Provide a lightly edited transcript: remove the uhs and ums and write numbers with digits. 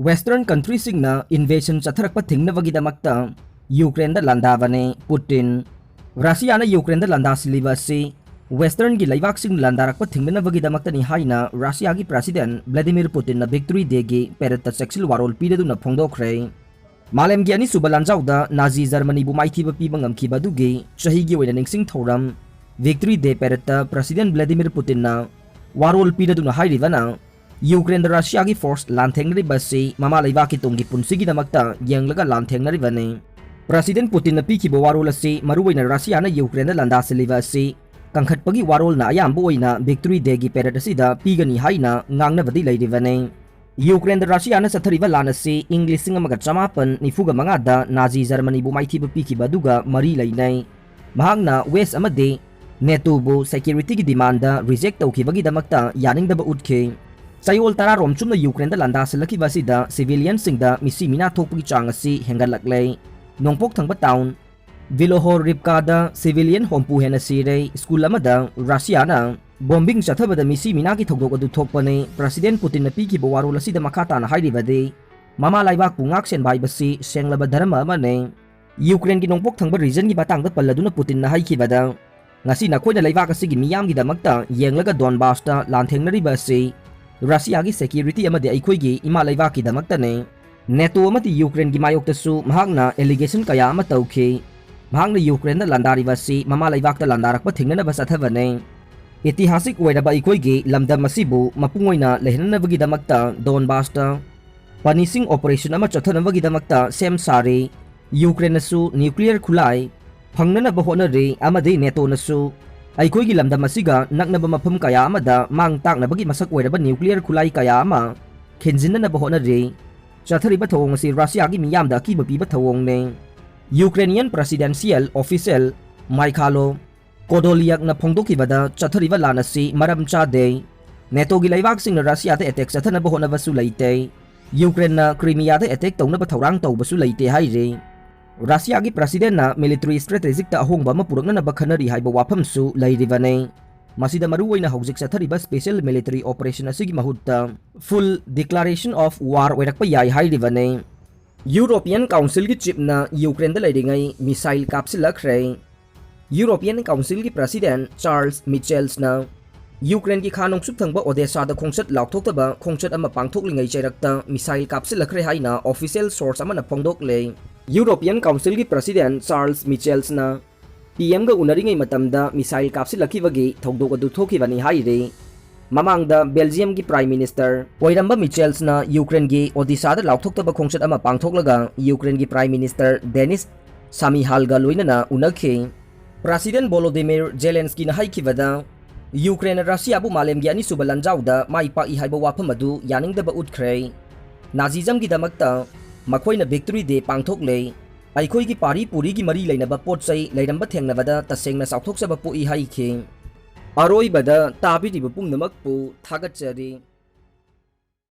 Western countries-singna invasion chatharakpa thingnabagidamakta Ukraine-da landabane Putin. Russia-na Ukraine-da landasiliba asi Western-gi laibaksing landarakpa thingnabagidamakta ni haina Russia-gi President Vladimir Putin-na Victory Day-gi parade-ta sexual warol pidaduna phongdokhre. Malemgi ani suba lanjauda Nazi Germany-bu maithiba piba ngamkhiba adugi chahigi oina ningsing thoram Victory Day parade-ta President Vladimir Putin-na warol pidaduna hairibana Ukraine Russia की force लांथेंगरी बसी mama लेवा की तुंगी पुंसी की दमकता यंगलगा लांथेंगरी बने president Putin न Peaky वारोल असी मरुवैना Russia न Ukraine लंदा सिलिवा असी कंखटपगी वारोल न अयाम्बु ओइना विक्ट्री डे की पेरेड असिदा पीगनी हाइना ngangnabadi leiribane यूक्रेन रशिया न सथरिबा लान असी इंग 1994 दा नाजी जर्मनी बु माइथिबा पीकीबा दुगा मरी लैनै महांगना वेस्ट अमदे नेटो बु सिक्योरिटी की डिमांड दा reject तौखिबगी दमकता यानिंगदबा उठखे Sayol tara rom chumna Ukraine da landasilaki basida civilian singda misi mina thokpagi chang asi hengalakle nongpok thangba town Vilohor Rivka da civilian hompu hena sire school amada Russia na bombing chathabada misi mina ki thokdok adu thokpane President Putin na piki bawarol asida makata na hairibade mama laibak pungak sen bai basi senglaba dharma amane Ukraine ki nongpok thangba region ki batang da palladuna Putin na haikibada ngasi na khoina laibak asigi miyam gi damakta yenglaga Donbass ta lanthengnari basi Russia की security अमदे अखोइगी इमा लेवा की दमकतने NATO अमदि Ukraine की मायोक्तसु महागना allegation कया अम तौखि महागना Ukraine लांदारिबसी mama लेवाकता लांदारकपा थिंगनबा सथबने ऐतिहासिक ओइरबा अखोइगी लमदम असिबु मपुंगोइना लेहननबगी दमकता डोनबासता punishing operation अम चथनबगी दमकता same सारे यूक्रेनसु nuclear खुलाई फंगननबा होनरे अमदि नेटोनसु अखोइगी लमदम असिगा नक्नबा मफम कया अमदा मांग ताकनबगी मसक ओइरबा न्यूक्लियर खुलाई कया अमा खिनजिननबा होनरे चथरिबा थवोंग असि रशियागी मियामदा अकीबा पीबा थवोंगने यूक्रेनियन प्रेसिडेंशियल ऑफिशियल माइखालो कोडोलियकना फोंदोकिबदा चथरिबा लानसी मरम चादे नेटोगी लैबाकसिंगना रशियादा अटैक चथनबा होनबसु लैते यूक्रेनना क्रीमियादा अटैक तौनबा थौरांग तौबसु लैते हाइरे Russia की प्रेसिडेंट ना मिलिट्री स्ट्रेटेजिक ता अहोंबा अमा पुरकननबा खनरी हाइबा वाफमसु लैरिबने मसिदा मरुवैना हौजिक चथरिबा स्पेशल मिलिट्री ऑपरेशन असिगी महुत्ता फुल डिक्लेरेशन ऑफ वार ओइरकपा याइ हाइरिबने यूरोपियन काउंसिल की चीफ ना यूक्रेन दा लैरिङै मिसाइल काप्सिलखरे यूरोपियन काउंसिल की प्रेसिडेंट चार्ल्स मिचेल्स ना यूक्रेन की खानोंगसुप थंगबा ओडेसा दा खोंगचत लाउथोक्तबा खोंगचत अमा पांगथोकलिङै चैरकता मिसाइल काप्सिलखरे हाइना ऑफिशियल सोर्स अमाना फोंगदोकले यूरोपियन काउंसिल की प्रेसिडेंट चार्ल्स मिचेल्स ना पीएम गा उनरिङै मतमदा मिसाइल काप्सिलखिबगी थौदोक अदु थोखिबनी हाइरे ममांगदा बेल्जियम की प्राइम मिनिस्टर ओइरंबा मिचेल्स ना यूक्रेन की ओडिशा दा लाउथोक्तबा खोंगचत अमा पांगथोकलगा यूक्रेन की प्राइम मिनिस्टर डेनिस सामिहालगा लोइनना उनखे प्रेसिडेंट वोलोदिमिर जेलेंस्की ना हाइखिबदा यूक्रेन रशिया बु मालेमगी अनि सुबा लंजाउदा माइपाई हाइबा वाफम अदु यानिंगदबा उठख्रे नाजिजम की दमकता मखोइना विक्ट्री डे पांगथोकले अखोइगी पारी पुरी की मरी लेनबा पोटचै लेरंबा थेंगनबदा तसेंगना साउथोकसबा पोई हाइखे अरोइबदा ताबिरिबा पुंगनमकपु थागतचरी।